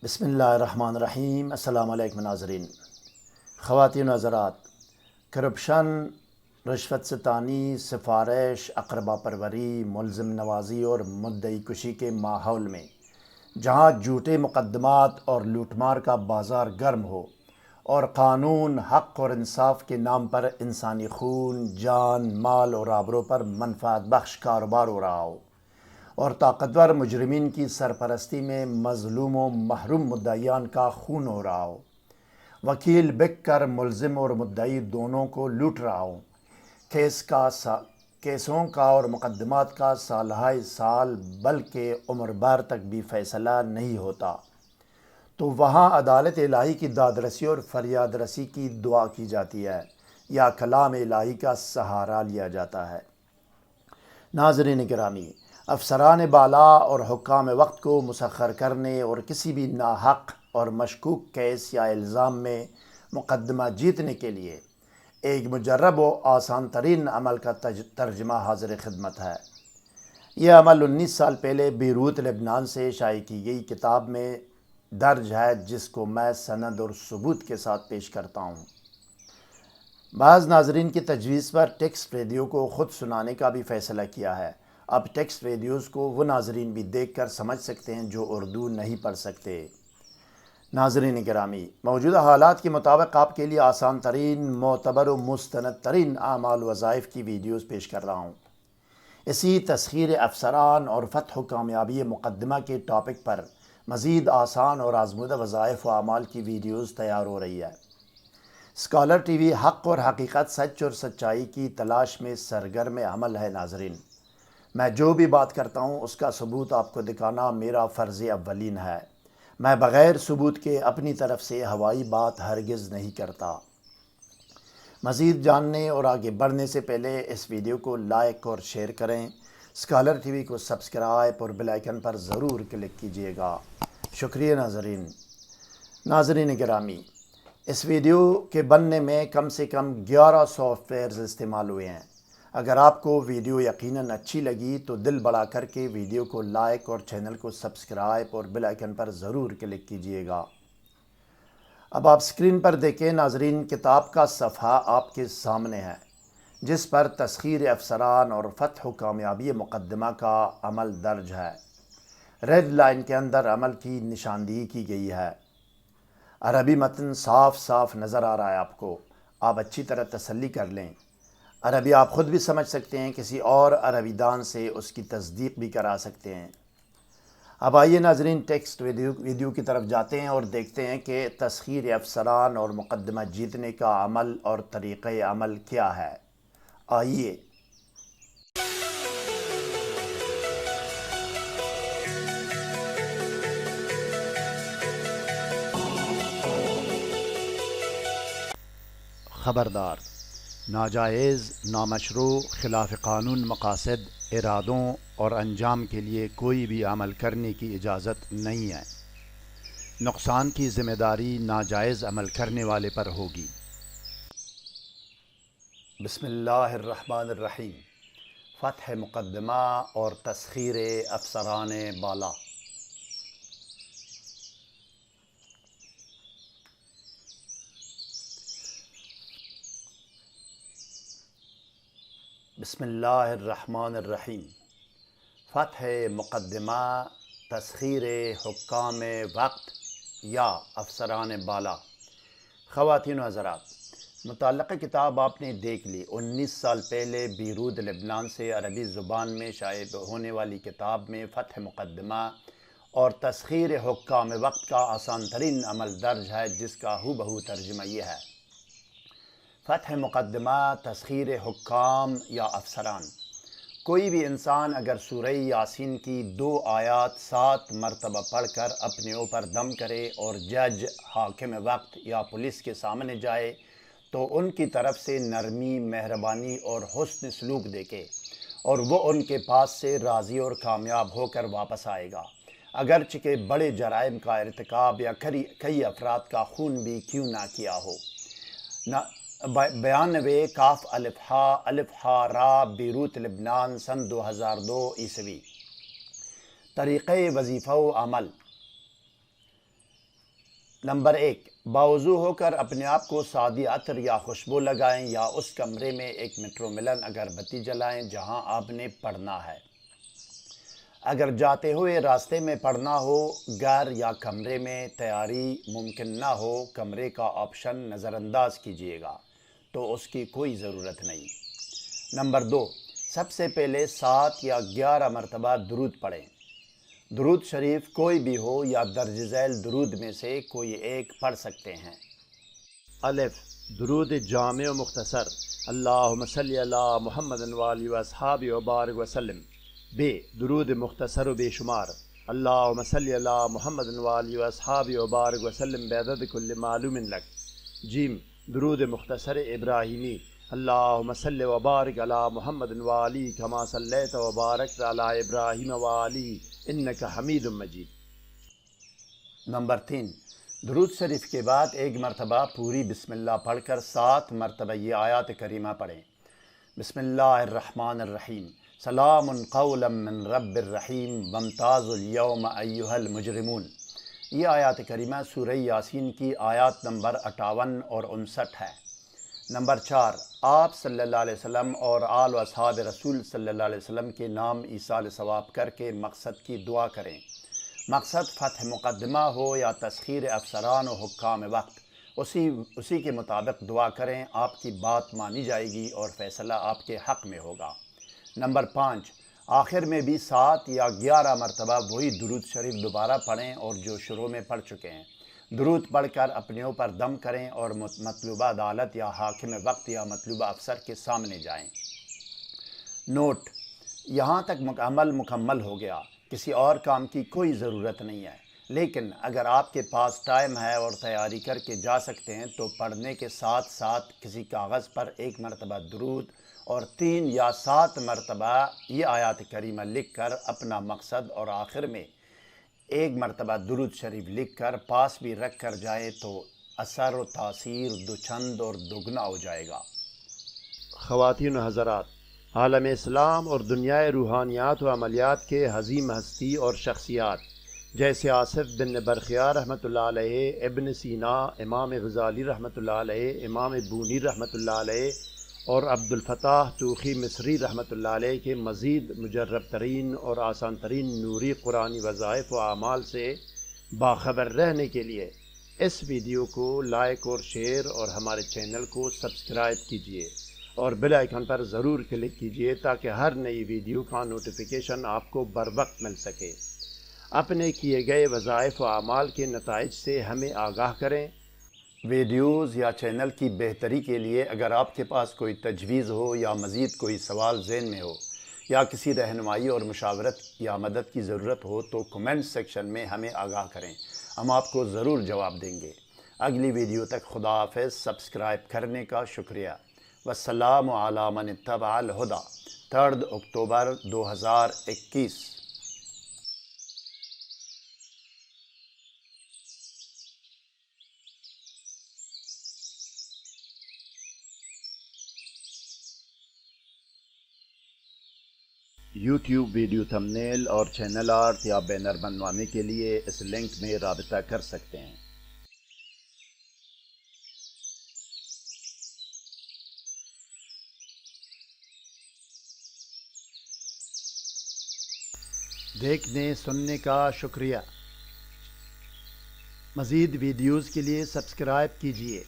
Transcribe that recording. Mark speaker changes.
Speaker 1: بسم اللہ الرحمن الرحیم۔ السلام علیکم ناظرین۔ خواتین و حضرات، کرپشن، رشوت ستانی، سفارش، اقربا پروری، ملزم نوازی اور مدعی کشی کے ماحول میں جہاں جھوٹے مقدمات اور لوٹ مار کا بازار گرم ہو اور قانون، حق اور انصاف کے نام پر انسانی خون، جان، مال اور آبرو پر منفعت بخش کاروبار ہو رہا ہو اور طاقتور مجرمین کی سرپرستی میں مظلوم و محروم مدعیان کا خون ہو رہا ہو، وکیل بک کر ملزم اور مدعی دونوں کو لوٹ رہا ہو، کیسوں کا اور مقدمات کا سالہائے سال بلکہ عمر بھر تک بھی فیصلہ نہیں ہوتا، تو وہاں عدالت الہی کی داد رسی اور فریاد رسی کی دعا کی جاتی ہے یا کلام الہی کا سہارا لیا جاتا ہے۔ ناظرین گرامی، افسران بالا اور حکام وقت کو مسخر کرنے اور کسی بھی ناحق اور مشکوک کیس یا الزام میں مقدمہ جیتنے کے لیے ایک مجرب و آسان ترین عمل کا ترجمہ حاضر خدمت ہے۔ یہ عمل 19 سال پہلے بیروت لبنان سے شائع کی گئی کتاب میں درج ہے، جس کو میں سند اور ثبوت کے ساتھ پیش کرتا ہوں۔ بعض ناظرین کی تجویز پر ٹیکسٹ ریڈیو کو خود سنانے کا بھی فیصلہ کیا ہے۔ اب ٹیکسٹ ریڈیوز کو وہ ناظرین بھی دیکھ کر سمجھ سکتے ہیں جو اردو نہیں پڑھ سکتے۔ ناظرین گرامی، موجودہ حالات کے مطابق آپ کے لیے آسان ترین، معتبر و مستند ترین اعمال و وظائف کی ویڈیوز پیش کر رہا ہوں۔ اسی تسخیر افسران اور فتح و کامیابی مقدمہ کے ٹاپک پر مزید آسان اور آزمودہ وظائف و اعمال کی ویڈیوز تیار ہو رہی ہے۔ اسکالر ٹی وی حق اور حقیقت، سچ اور سچائی کی تلاش میں سرگرم عمل ہے۔ ناظرین، میں جو بھی بات کرتا ہوں اس کا ثبوت آپ کو دکھانا میرا فرض اولین ہے۔ میں بغیر ثبوت کے اپنی طرف سے ہوائی بات ہرگز نہیں کرتا۔ مزید جاننے اور آگے بڑھنے سے پہلے اس ویڈیو کو لائک اور شیئر کریں، اسکالر ٹی وی کو سبسکرائب اور بیل آئیکن پر ضرور کلک کیجیے گا۔ شکریہ ناظرین۔ ناظرین گرامی، اس ویڈیو کے بننے میں کم سے کم 11 سافٹ ویئرز استعمال ہوئے ہیں۔ اگر آپ کو ویڈیو یقیناً اچھی لگی تو دل بڑا کر کے ویڈیو کو لائک اور چینل کو سبسکرائب اور بیل آئیکن پر ضرور کلک کیجیے گا۔ اب آپ اسکرین پر دیکھیں ناظرین، کتاب کا صفحہ آپ کے سامنے ہے جس پر تسخیر افسران اور فتح و کامیابی مقدمہ کا عمل درج ہے۔ ریڈ لائن کے اندر عمل کی نشاندہی کی گئی ہے۔ عربی متن صاف صاف نظر آ رہا ہے آپ کو۔ آپ اچھی طرح تسلی کر لیں۔ عربی آپ خود بھی سمجھ سکتے ہیں، کسی اور عربی دان سے اس کی تصدیق بھی کرا سکتے ہیں۔ اب آئیے ناظرین، ٹیکسٹ ویڈیو کی طرف جاتے ہیں اور دیکھتے ہیں کہ تسخیر افسران اور مقدمہ جیتنے کا عمل اور طریقہ عمل کیا ہے۔ آئیے۔ خبردار! ناجائز، نامشروع، خلاف قانون مقاصد، ارادوں اور انجام کے لیے کوئی بھی عمل کرنے کی اجازت نہیں ہے۔ نقصان کی ذمہ داری ناجائز عمل کرنے والے پر ہوگی۔ بسم اللہ الرحمن الرحیم۔ فتح مقدمہ اور تسخیر افسران بالا۔ بسم اللہ الرحمن الرحیم۔ فتح مقدمہ، تسخیر حکام وقت یا افسران بالا۔ خواتین و حضرات، متعلقہ کتاب آپ نے دیکھ لی۔ 19 سال پہلے بیروت لبنان سے عربی زبان میں شائع ہونے والی کتاب میں فتح مقدمہ اور تسخیر حکام وقت کا آسان ترین عمل درج ہے، جس کا ہو بہو ترجمہ یہ ہے۔ فتح مقدمہ، تسخیر حکام یا افسران۔ کوئی بھی انسان اگر سورہ یاسین کی 2 آیات 7 مرتبہ پڑھ کر اپنے اوپر دم کرے اور جج، حاکم وقت یا پولیس کے سامنے جائے تو ان کی طرف سے نرمی، مہربانی اور حسن سلوک دیکھے اور وہ ان کے پاس سے راضی اور کامیاب ہو کر واپس آئے گا، اگرچہ کہ بڑے جرائم کا ارتکاب یا کئی افراد کا خون بھی کیوں نہ کیا ہو۔ 92 کاف الف ہا را، بیروت لبنان، سن 2002 عیسوی۔ طریقہ وظیفہ و عمل۔ نمبر 1، باوضو ہو کر اپنے آپ کو سادی عطر یا خوشبو لگائیں یا اس کمرے میں ایک میٹرو ملن اگر بتی جلائیں جہاں آپ نے پڑھنا ہے۔ اگر جاتے ہوئے راستے میں پڑھنا ہو، گھر یا کمرے میں تیاری ممکن نہ ہو، کمرے کا آپشن نظر انداز کیجیے گا تو اس کی کوئی ضرورت نہیں۔ نمبر 2، سب سے پہلے 7 یا 11 مرتبہ درود پڑھیں۔ درود شریف کوئی بھی ہو یا درج ذیل درود میں سے کوئی ایک پڑھ سکتے ہیں۔ الف، درود جامع و مختصر، اللہم صلی علی محمد وآلہ واصحابہ وبارک وسلم۔ ب، درود مختصر و بے شمار، اللہم صلی علی محمد وآلہ واصحابہ وبارک وسلم بعدد کل معلوم لک۔ جیم، درود مختصر ابراہیمی، اللہم صلی وبارک علی محمد وآلہ کما صلیت وبارکت علی ابراہیم وآلہ انک حمید مجید۔ نمبر 3، درود شریف کے بعد ایک مرتبہ پوری بسم اللہ پڑھ کر 7 مرتبہ یہ آیات کریمہ پڑھیں۔ بسم اللہ الرحمن الرحیم، سلام قولا من رب الرحیم وامتازوا اليوم ایھا المجرمون۔ یہ آیات کریمہ سورہ یاسین کی آیات نمبر 58 اور 59 ہے۔ نمبر 4، آپ صلی اللہ علیہ وسلم اور آل و اصحاب رسول صلی اللہ علیہ وسلم کے نام ایصال ثواب کر کے مقصد کی دعا کریں۔ مقصد فتح مقدمہ ہو یا تسخیر افسران و حکام وقت، اسی کے مطابق دعا کریں، آپ کی بات مانی جائے گی اور فیصلہ آپ کے حق میں ہوگا۔ نمبر 5، آخر میں بھی 7 یا 11 مرتبہ وہی درود شریف دوبارہ پڑھیں اور جو شروع میں پڑھ چکے ہیں۔ درود پڑھ کر اپنے اوپر دم کریں اور مطلوبہ عدالت یا حاکم وقت یا مطلوبہ افسر کے سامنے جائیں۔ نوٹ، یہاں تک عمل مکمل ہو گیا، کسی اور کام کی کوئی ضرورت نہیں ہے، لیکن اگر آپ کے پاس ٹائم ہے اور تیاری کر کے جا سکتے ہیں تو پڑھنے کے ساتھ ساتھ کسی کاغذ پر 1 مرتبہ درود اور 3 یا 7 مرتبہ یہ آیات کریمہ لکھ کر اپنا مقصد اور آخر میں 1 مرتبہ درود شریف لکھ کر پاس بھی رکھ کر جائیں تو اثر و تاثیر دوچند اور دگنا ہو جائے گا۔ خواتین و حضرات، عالم اسلام اور دنیائے روحانیات و عملیات کے عظیم ہستی اور شخصیات جیسے آصف بن برخیار رحمۃ اللہ علیہ، ابن سینا، امام غزالی رحمۃ اللہ علیہ، امام بونی رحمۃ اللہ علیہ اور عبد الفتاح توخی مصری رحمۃ اللہ علیہ کے مزید مجرب ترین اور آسان ترین نوری قرآنی وظائف و اعمال سے باخبر رہنے کے لیے اس ویڈیو کو لائک اور شیئر اور ہمارے چینل کو سبسکرائب کیجیے اور بیل آئیکن پر ضرور کلک کیجیے تاکہ ہر نئی ویڈیو کا نوٹیفیکیشن آپ کو بر وقت مل سکے۔ اپنے کیے گئے وظائف و اعمال کے نتائج سے ہمیں آگاہ کریں۔ ویڈیوز یا چینل کی بہتری کے لیے اگر آپ کے پاس کوئی تجویز ہو یا مزید کوئی سوال ذہن میں ہو یا کسی رہنمائی اور مشاورت یا مدد کی ضرورت ہو تو کمنٹ سیکشن میں ہمیں آگاہ کریں، ہم آپ کو ضرور جواب دیں گے۔ اگلی ویڈیو تک خدا حافظ، سبسکرائب کرنے کا شکریہ۔ والسلام علی من اتبع الہدی، 3 اکتوبر 2021۔ یوٹیوب ویڈیو تھمبنیل اور چینل آرٹ یا بینر بنوانے کے لیے اس لنک میں رابطہ کر سکتے ہیں۔ دیکھنے سننے کا شکریہ۔ مزید ویڈیوز کے لیے سبسکرائب کیجیے۔